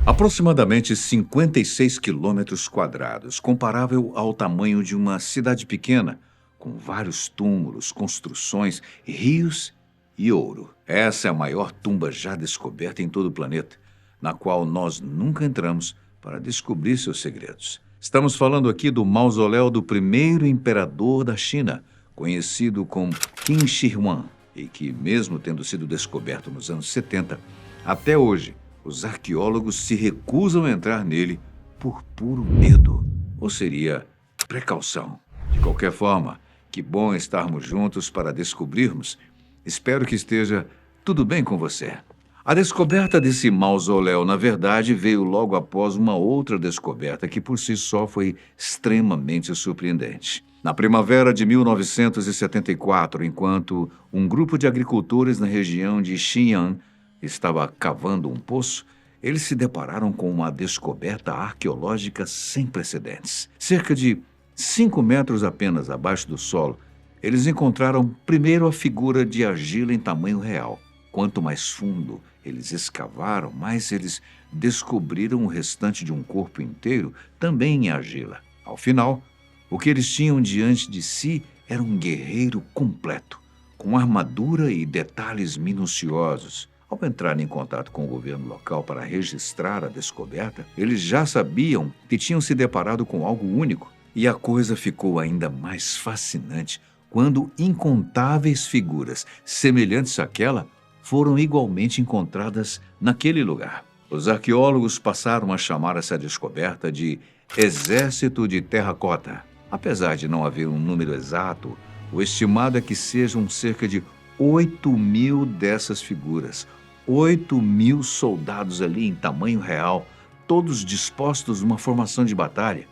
Aproximadamente 56 quilômetros quadrados, comparável ao tamanho de uma cidade pequena, com vários túmulos, construções, rios e ouro. Essa é a maior tumba já descoberta em todo o planeta, na qual nós nunca entramos para descobrir seus segredos. Estamos falando aqui do mausoléu do primeiro imperador da China, conhecido como Qin Shi Huang, e que, mesmo tendo sido descoberto nos anos 70, até hoje, os arqueólogos se recusam a entrar nele por puro medo, ou seria precaução. De qualquer forma, que bom estarmos juntos para descobrirmos. Espero que esteja tudo bem com você. A descoberta desse mausoléu, na verdade, veio logo após uma outra descoberta que por si só foi extremamente surpreendente. Na primavera de 1974, enquanto um grupo de agricultores na região de Xi'an estava cavando um poço, eles se depararam com uma descoberta arqueológica sem precedentes. Cerca de 5 metros apenas abaixo do solo, eles encontraram primeiro a figura de argila em tamanho real. Quanto mais fundo eles escavaram, mais eles descobriram o restante de um corpo inteiro, também em argila. Ao final, o que eles tinham diante de si era um guerreiro completo, com armadura e detalhes minuciosos. Ao entrar em contato com o governo local para registrar a descoberta, eles já sabiam que tinham se deparado com algo único. E a coisa ficou ainda mais fascinante quando incontáveis figuras semelhantes àquela foram igualmente encontradas naquele lugar. Os arqueólogos passaram a chamar essa descoberta de Exército de Terracota. Apesar de não haver um número exato, o estimado é que sejam cerca de 8.000 dessas figuras. 8.000 soldados ali em tamanho real, todos dispostos numa formação de batalha.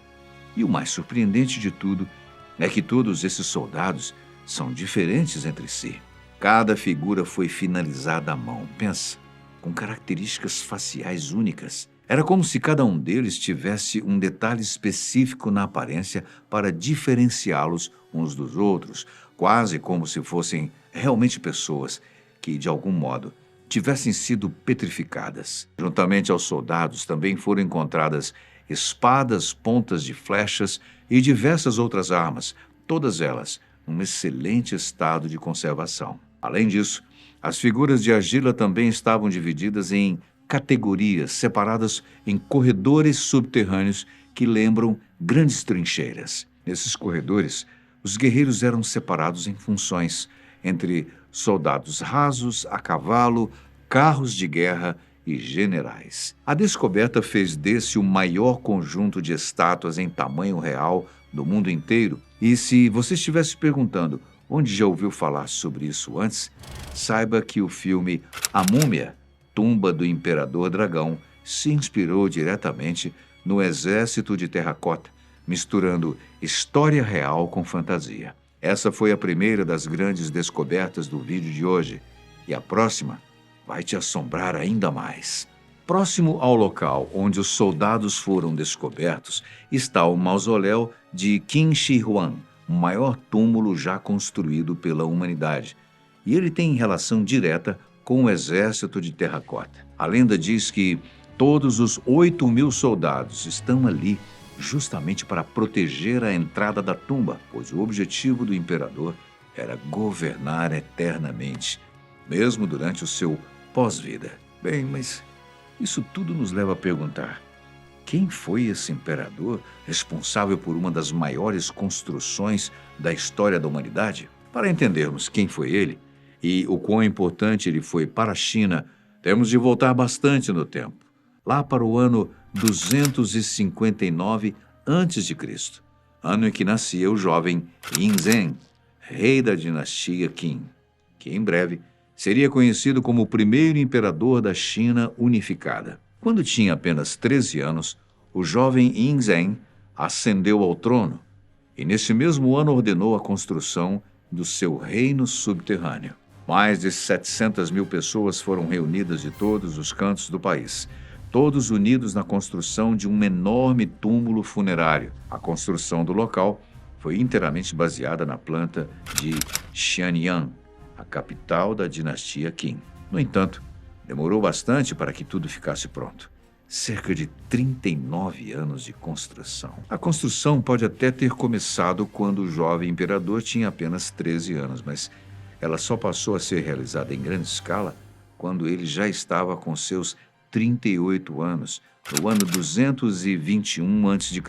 E o mais surpreendente de tudo é que todos esses soldados são diferentes entre si. Cada figura foi finalizada à mão, pensa, com características faciais únicas. Era como se cada um deles tivesse um detalhe específico na aparência para diferenciá-los uns dos outros, quase como se fossem realmente pessoas que, de algum modo, tivessem sido petrificadas. Juntamente aos soldados também foram encontradas espadas, pontas de flechas e diversas outras armas, todas elas num excelente estado de conservação. Além disso, as figuras de argila também estavam divididas em categorias, separadas em corredores subterrâneos que lembram grandes trincheiras. Nesses corredores, os guerreiros eram separados em funções entre soldados rasos, a cavalo, carros de guerra e generais. A descoberta fez desse o maior conjunto de estátuas em tamanho real do mundo inteiro. E se você estivesse perguntando onde já ouviu falar sobre isso antes, saiba que o filme A Múmia, Tumba do Imperador Dragão, se inspirou diretamente no Exército de Terracota, misturando história real com fantasia. Essa foi a primeira das grandes descobertas do vídeo de hoje, e a próxima vai te assombrar ainda mais. Próximo ao local onde os soldados foram descobertos está o mausoléu de Qin Shi Huang, o maior túmulo já construído pela humanidade, e ele tem relação direta com o Exército de Terracota. A lenda diz que todos os 8.000 soldados estão ali justamente para proteger a entrada da tumba, pois o objetivo do imperador era governar eternamente, mesmo durante o seu pós-vida. Bem, mas isso tudo nos leva a perguntar: quem foi esse imperador responsável por uma das maiores construções da história da humanidade? Para entendermos quem foi ele e o quão importante ele foi para a China, temos de voltar bastante no tempo, lá para o ano 259 a.C., ano em que nascia o jovem Yingzheng, rei da dinastia Qin, que em breve seria conhecido como o primeiro imperador da China unificada. Quando tinha apenas 13 anos, o jovem Yingzheng ascendeu ao trono e nesse mesmo ano ordenou a construção do seu reino subterrâneo. Mais de 700.000 pessoas foram reunidas de todos os cantos do país, todos unidos na construção de um enorme túmulo funerário. A construção do local foi inteiramente baseada na planta de Xianyang, a capital da dinastia Qin. No entanto, demorou bastante para que tudo ficasse pronto. cerca de 39 anos de construção. A construção pode até ter começado quando o jovem imperador tinha apenas 13 anos, mas ela só passou a ser realizada em grande escala quando ele já estava com seus 38 anos, no ano 221 a.C.,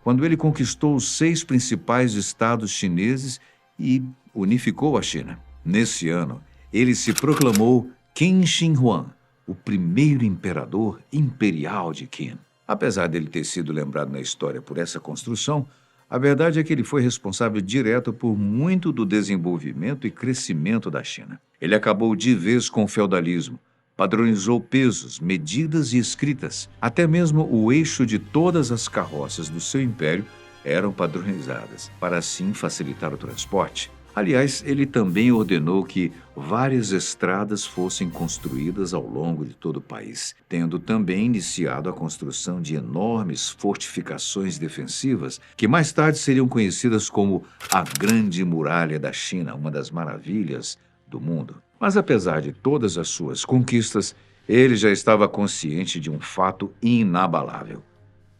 quando ele conquistou os 6 principais estados chineses e unificou a China. Nesse ano, ele se proclamou Qin Shi Huang, o primeiro imperador imperial de Qin. Apesar dele ter sido lembrado na história por essa construção, a verdade é que ele foi responsável direto por muito do desenvolvimento e crescimento da China. Ele acabou de vez com o feudalismo, padronizou pesos, medidas e escritas. Até mesmo o eixo de todas as carroças do seu império eram padronizadas, para assim facilitar o transporte. Aliás, ele também ordenou que várias estradas fossem construídas ao longo de todo o país, tendo também iniciado a construção de enormes fortificações defensivas, que mais tarde seriam conhecidas como a Grande Muralha da China, uma das maravilhas do mundo. Mas apesar de todas as suas conquistas, ele já estava consciente de um fato inabalável: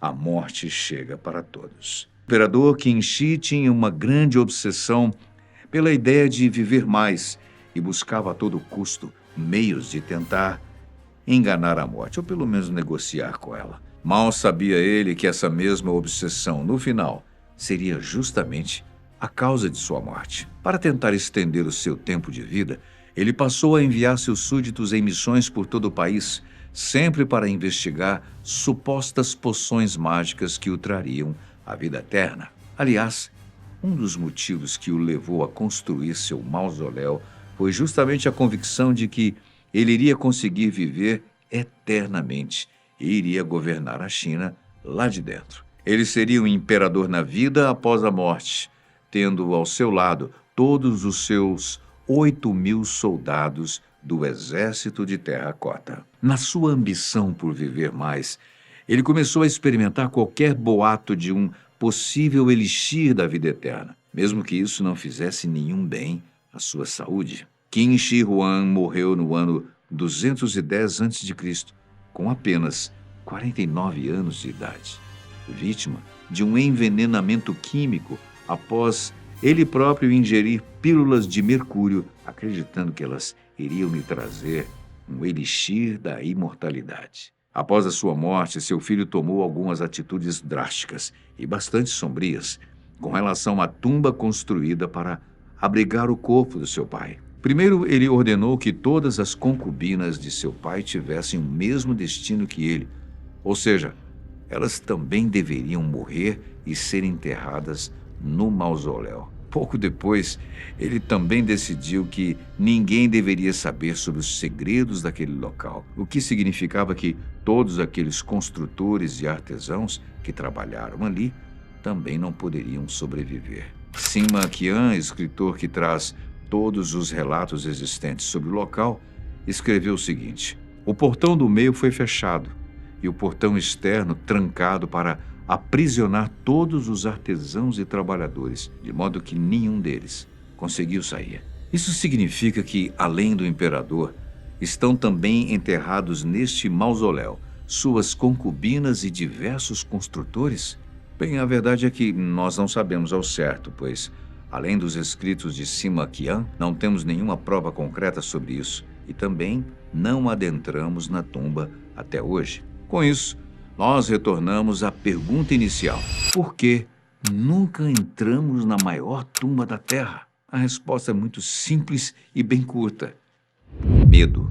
a morte chega para todos. O imperador Qin Shi tinha uma grande obsessão pela ideia de viver mais e buscava a todo custo meios de tentar enganar a morte, ou pelo menos negociar com ela. Mal sabia ele que essa mesma obsessão, no final, seria justamente a causa de sua morte. Para tentar estender o seu tempo de vida, ele passou a enviar seus súditos em missões por todo o país, sempre para investigar supostas poções mágicas que o trariam à vida eterna. Aliás, um dos motivos que o levou a construir seu mausoléu foi justamente a convicção de que ele iria conseguir viver eternamente e iria governar a China lá de dentro. Ele seria um imperador na vida após a morte, tendo ao seu lado todos os seus 8.000 soldados do exército de terracota. Na sua ambição por viver mais, ele começou a experimentar qualquer boato de um possível elixir da vida eterna, mesmo que isso não fizesse nenhum bem à sua saúde. Qin Shi Huang morreu no ano 210 a.C., com apenas 49 anos de idade, vítima de um envenenamento químico após ele próprio ingerir pílulas de mercúrio, acreditando que elas iriam lhe trazer um elixir da imortalidade. Após a sua morte, seu filho tomou algumas atitudes drásticas e bastante sombrias com relação à tumba construída para abrigar o corpo do seu pai. Primeiro, ele ordenou que todas as concubinas de seu pai tivessem o mesmo destino que ele, ou seja, elas também deveriam morrer e ser enterradas no mausoléu. Pouco depois, ele também decidiu que ninguém deveria saber sobre os segredos daquele local, o que significava que todos aqueles construtores e artesãos que trabalharam ali também não poderiam sobreviver. Sima Qian, escritor que traz todos os relatos existentes sobre o local, escreveu o seguinte: o portão do meio foi fechado e o portão externo trancado para aprisionar todos os artesãos e trabalhadores, de modo que nenhum deles conseguiu sair. Isso significa que, além do imperador, estão também enterrados neste mausoléu suas concubinas e diversos construtores? Bem, a verdade é que nós não sabemos ao certo, pois, além dos escritos de Sima Qian, não temos nenhuma prova concreta sobre isso e também não adentramos na tumba até hoje. Com isso, nós retornamos à pergunta inicial: por que nunca entramos na maior tumba da Terra? A resposta é muito simples e bem curta: medo.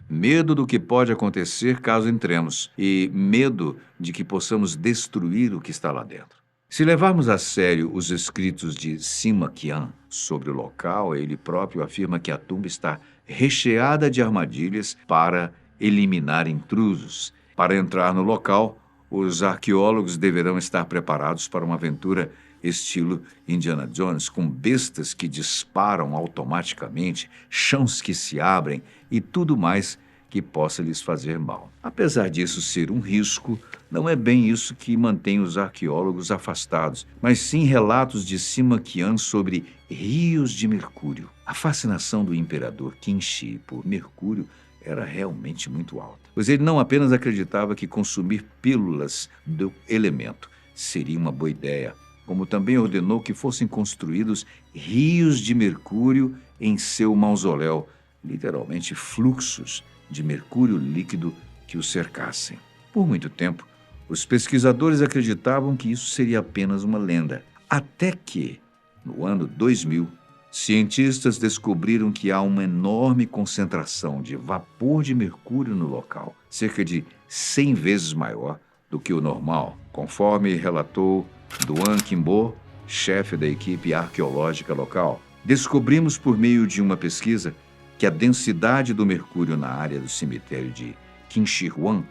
Medo do que pode acontecer caso entremos e medo de que possamos destruir o que está lá dentro. Se levarmos a sério os escritos de Sima Qian sobre o local, ele próprio afirma que a tumba está recheada de armadilhas para eliminar intrusos. Para entrar no local, os arqueólogos deverão estar preparados para uma aventura estilo Indiana Jones, com bestas que disparam automaticamente, chãos que se abrem e tudo mais que possa lhes fazer mal. Apesar disso ser um risco, não é bem isso que mantém os arqueólogos afastados, mas sim relatos de Sima Qian sobre rios de mercúrio. A fascinação do imperador Qin Shi por mercúrio era realmente muito alta. pois ele não apenas acreditava que consumir pílulas do elemento seria uma boa ideia, como também ordenou que fossem construídos rios de mercúrio em seu mausoléu, literalmente fluxos de mercúrio líquido que o cercassem. Por muito tempo, os pesquisadores acreditavam que isso seria apenas uma lenda, até que, no ano 2000, cientistas descobriram que há uma enorme concentração de vapor de mercúrio no local, cerca de 100 vezes maior do que o normal, conforme relatou Duan Kimbo, chefe da equipe arqueológica local. Descobrimos por meio de uma pesquisa que a densidade do mercúrio na área do cemitério de Qinshi Huang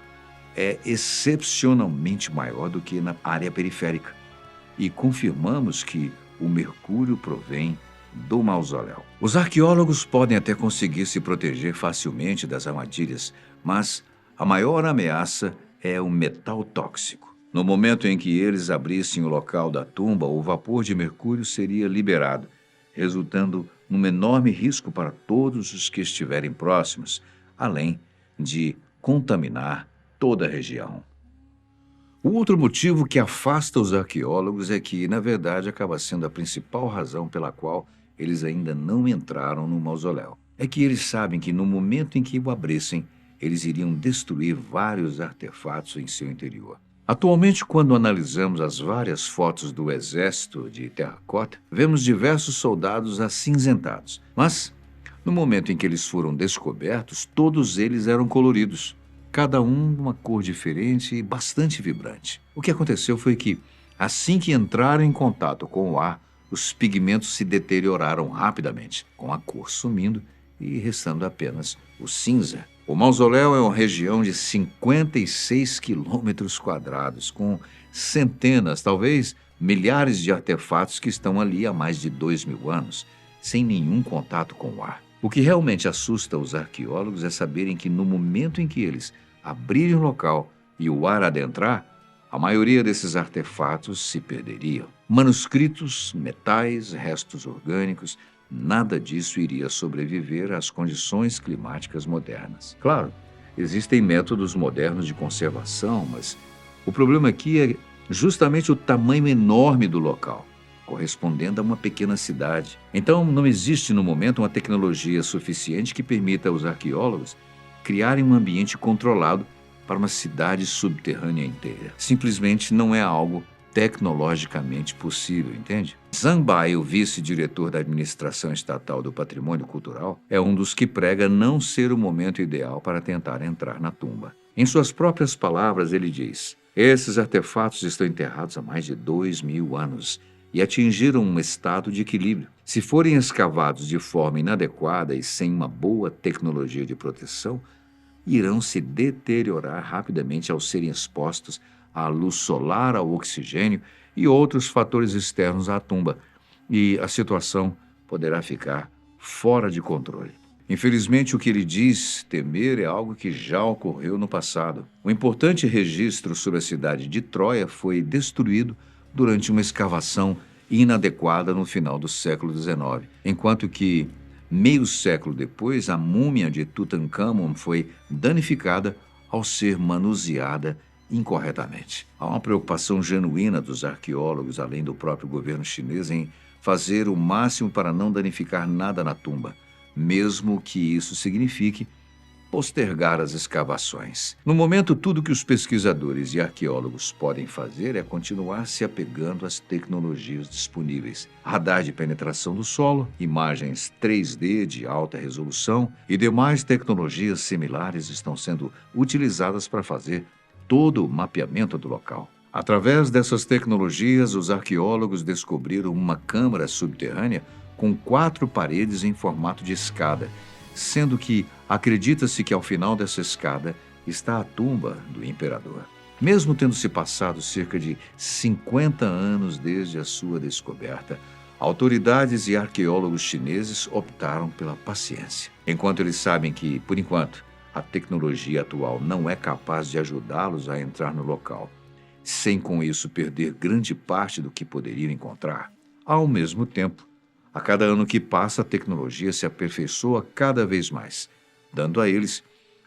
é excepcionalmente maior do que na área periférica. E confirmamos que o mercúrio provém do mausoléu. Os arqueólogos podem até conseguir se proteger facilmente das armadilhas, mas a maior ameaça é o metal tóxico. No momento em que eles abrissem o local da tumba, o vapor de mercúrio seria liberado, resultando num enorme risco para todos os que estiverem próximos, além de contaminar toda a região. O outro motivo que afasta os arqueólogos é que, na verdade, acaba sendo a principal razão pela qual eles ainda não entraram no mausoléu. É que eles sabem que no momento em que o abrissem, eles iriam destruir vários artefatos em seu interior. Atualmente, quando analisamos as várias fotos do exército de terracota, vemos diversos soldados acinzentados. Mas, no momento em que eles foram descobertos, todos eles eram coloridos. Cada um de uma cor diferente e bastante vibrante. O que aconteceu foi que, assim que entraram em contato com o ar, os pigmentos se deterioraram rapidamente, com a cor sumindo e restando apenas o cinza. O mausoléu é uma região de 56 quilômetros quadrados, com centenas, talvez milhares de artefatos que estão ali há mais de 2.000 anos, sem nenhum contato com o ar. O que realmente assusta os arqueólogos é saberem que no momento em que eles abrirem o local e o ar adentrar, a maioria desses artefatos se perderiam. Manuscritos, metais, restos orgânicos, nada disso iria sobreviver às condições climáticas modernas. Claro, existem métodos modernos de conservação, mas o problema aqui é justamente o tamanho enorme do local, correspondendo a uma pequena cidade. Então, não existe no momento uma tecnologia suficiente que permita aos arqueólogos criarem um ambiente controlado para uma cidade subterrânea inteira. Simplesmente não é algo tecnologicamente possível, entende? Zhang Bai, o vice-diretor da Administração Estatal do Patrimônio Cultural, é um dos que prega não ser o momento ideal para tentar entrar na tumba. Em suas próprias palavras, ele diz: esses artefatos estão enterrados há mais de 2.000 anos e atingiram um estado de equilíbrio. Se forem escavados de forma inadequada e sem uma boa tecnologia de proteção, irão se deteriorar rapidamente ao serem expostos à luz solar, ao oxigênio e outros fatores externos à tumba, e a situação poderá ficar fora de controle. Infelizmente, o que ele diz temer é algo que já ocorreu no passado. Um importante registro sobre a cidade de Troia foi destruído durante uma escavação inadequada no final do século XIX, enquanto que, meio século depois, a múmia de Tutankhamon foi danificada ao ser manuseada incorretamente. Há uma preocupação genuína dos arqueólogos, além do próprio governo chinês, em fazer o máximo para não danificar nada na tumba, mesmo que isso signifique postergar as escavações. No momento, tudo que os pesquisadores e arqueólogos podem fazer é continuar se apegando às tecnologias disponíveis. Radar de penetração do solo, imagens 3D de alta resolução e demais tecnologias similares estão sendo utilizadas para fazer todo o mapeamento do local. Através dessas tecnologias, os arqueólogos descobriram uma câmara subterrânea com 4 paredes em formato de escada, sendo que acredita-se que ao final dessa escada está a tumba do imperador. Mesmo tendo se passado cerca de 50 anos desde a sua descoberta, autoridades e arqueólogos chineses optaram pela paciência. Enquanto eles sabem que, por enquanto, a tecnologia atual não é capaz de ajudá-los a entrar no local, sem com isso perder grande parte do que poderiam encontrar. Ao mesmo tempo, a cada ano que passa, a tecnologia se aperfeiçoa cada vez mais, dando a eles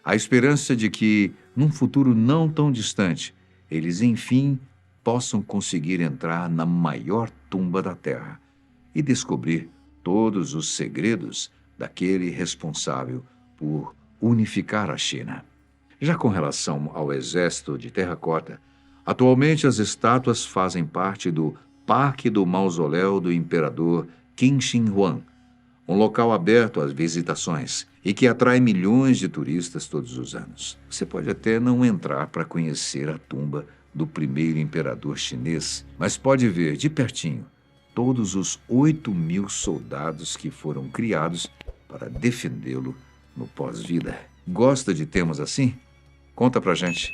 A esperança de que, num futuro não tão distante, eles enfim possam conseguir entrar na maior tumba da Terra e descobrir todos os segredos daquele responsável por unificar a China. Já com relação ao exército de terracota, atualmente as estátuas fazem parte do Parque do Mausoléu do Imperador Qin Shi Huang, um local aberto às visitações e que atrai milhões de turistas todos os anos. Você pode até não entrar para conhecer a tumba do primeiro imperador chinês, mas pode ver de pertinho todos os 8.000 soldados que foram criados para defendê-lo no pós-vida. Gosta de temas assim? Conta pra gente.